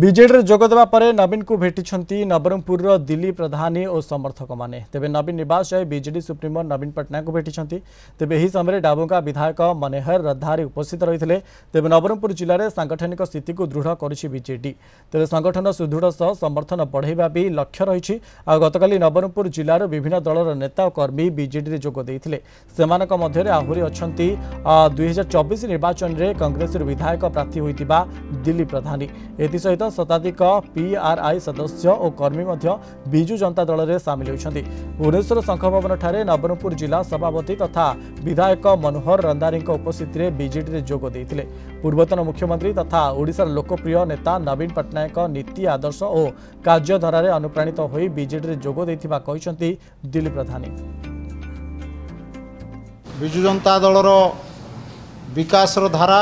BJD जोगदेवा पर नवीन को भेटी नवरंगपुर दिलीप प्रधानी और समर्थक माने तेबे नवीन निवास जाए बीजेडी सुप्रीमो नवीन पट्टनायक को भेटी तेबे यही समय डाबुंगा विधायक मनोहर रंधारी उपस्थित रही तेबे नवरंगपुर जिले में सांगठनिक स्थिति को दृढ़ करुछि बीजेडी तेबे संगठन सुदृढ़ सह समर्थन बढ़ाइबा भी लक्ष्य रही गतकाली नवरंगपुर जिलार विभिन्न दलर नेता और कर्मी बीजेडी जोग देइथिले सेमानक मध्य आहरी अछंती 2024 निर्वाचन में कांग्रेस विधायक प्रार्थी होइतिबा दिलीप प्रधानी एसहित शताधिक पीआरआई सदस्य और कर्मी बिजु जनता दल में सामिल होती भुवनेश्वर शंख भवन ठारे नवरंगपुर जिला सभापति तथा विधायक मनोहर रंधारी उपस्थित में बीजेडी जोग देइथिले पूर्वतन मुख्यमंत्री तथा ओडिशार लोकप्रिय नेता नवीन पट्टनायक नीति आदर्श और कार्यधारा अनुप्राणित होई बीजेडी जोग देइथिबा कहिसंती दिलीप प्रधानी। बिजु जनता दलर विकास धारा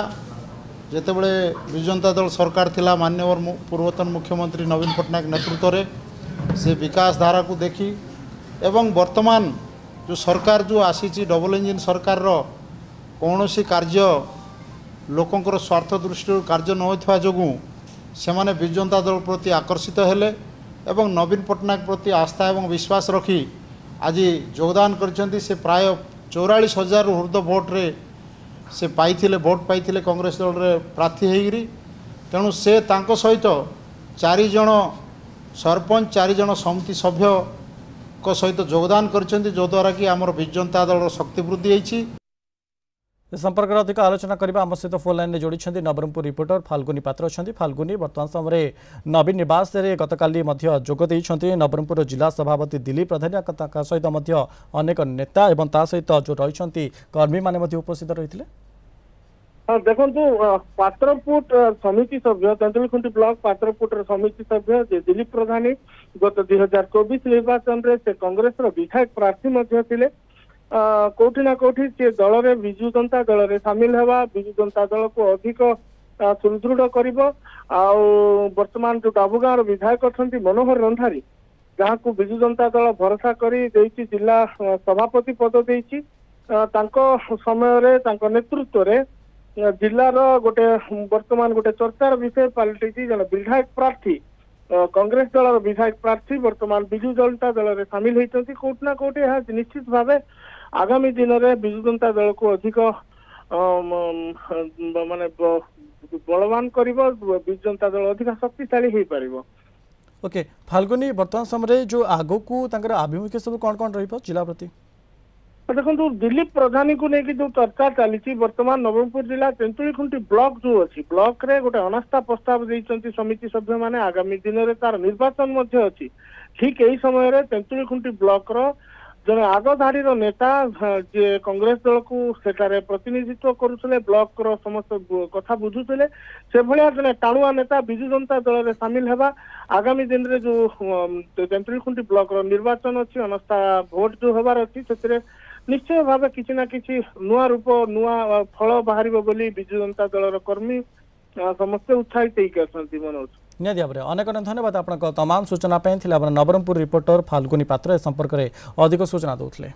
जेतेबेले बिजु जनता दल सरकार थिला माननीय पूर्वतन मुख्यमंत्री नवीन पट्टनायक नेतृत्व में से विकास धारा को देखी एवं वर्तमान जो सरकार जो आसी डबल इंजिन सरकार रो कौनसी कार्य लोकंकर स्वार्थ दृष्टि कार्य न होइथवा जोगु से माने बिजु जनता दल प्रति आकर्षित हेले एवं नवीन पट्टनायक प्रति आस्था एवं विश्वास रखी आज योगदान करछंती से प्राय 44,000 हृद भोट रे से पाइथिले भोट पाइथिले कांग्रेस दल रे प्रार्थी हेगिरी तेणु से तांको सहित 4 जण सरपंच 4 जण समिति सभ्य को सहित योगदान करछंती जो द्वारा कि हमर बिजु जनता दल शक्ति वृद्धि होईछि। संपर्क अधिक आलोचना करबा हम सहित फोन लाइन में जोड़ी नवरंगपुर रिपोर्टर फाल्गुनी पात्र अच्छा फाल्गुनी वर्तमान समय नवीन निवास गतकाली जोग देइछंती नवरंगपुर जिला सभापति दिलीप प्रधानी सहित अनेक नेता एवं ता सहित जो रही कर्मी माने उपस्थित रही देखु पात्रपुट समिति सभ्य तेंतुलीखुंटी ब्लॉक पात्रपुट समिति सभ्य दिलीप प्रधानी गत 2024 निर्वाचन में से कांग्रेस विधायक प्रार्थी थे कोठी ना कोठी से दल में बिजु जनता दल में सामिल होगा बिजु जनता दल को अधिक सुदृढ़ कर वर्तमान जो डाबुगाँ विधायक अच्छा मनोहर रंधारी जहाँ को बिजु जनता दल भरोसा कर जिला सभापति पद देती समय नेतृत्व रे जिलार गोटे वर्तमान गोटे चर्चार विषय पलटि जन विधायक प्रार्थी कांग्रेस दल विधायक प्रार्थी वर्तमान बिजु जनता दल में सामिल होती कोटि ना कोटि निश्चित भाव आगामी दिन में बिजु जनता दल को अधिक माने बलवान कर बिजु जनता दल अधिक शक्तिशाली हो पार। ओके फाल्गुनी वर्तमान समय जो आगो को आभिमुख्य सब कौन कौन जिला प्रति देखो दिलीप प्रधानी को लेकिन जो चर्चा चली वर्तमान नवरंगपुर जिला तेंतुलीखुंटी ब्लॉक जो अच्छी ब्लॉक रे गोटे अनास्था प्रस्ताव देइछंती समिति सभ्य माने आगामी दिन में तार निर्वाचन मध्य अच्छी ठीक यही समय तेंतुलीखुंटी ब्लॉक रो जने आगधाड़ी नेता जे कांग्रेस दल को सेठारे प्रतिनिधित्व करुले ब्लॉक रो समस्त कथा बुझुले से भलिया जने टाणुआ नेता बिजु जनता दल में सामिल हेबा आगामी दिन रे जो तेंतुलीखुंटी ब्लॉक रो निर्वाचन अच्छी अनास्था भोट जो होबार अच्छी से निश्चय भाव किसी ना किसी नुआ रूप नुआ फल बाहर बोली बिजु जनता दल कर्मी समस्ते उत्साहित होती मनोज निहाती भाव में अनेक धन्यवाद आपन तमाम सूचना नवरंगपुर रिपोर्टर फाल्गुनी पात्र संपर्क में अधिक सूचना दूसरे।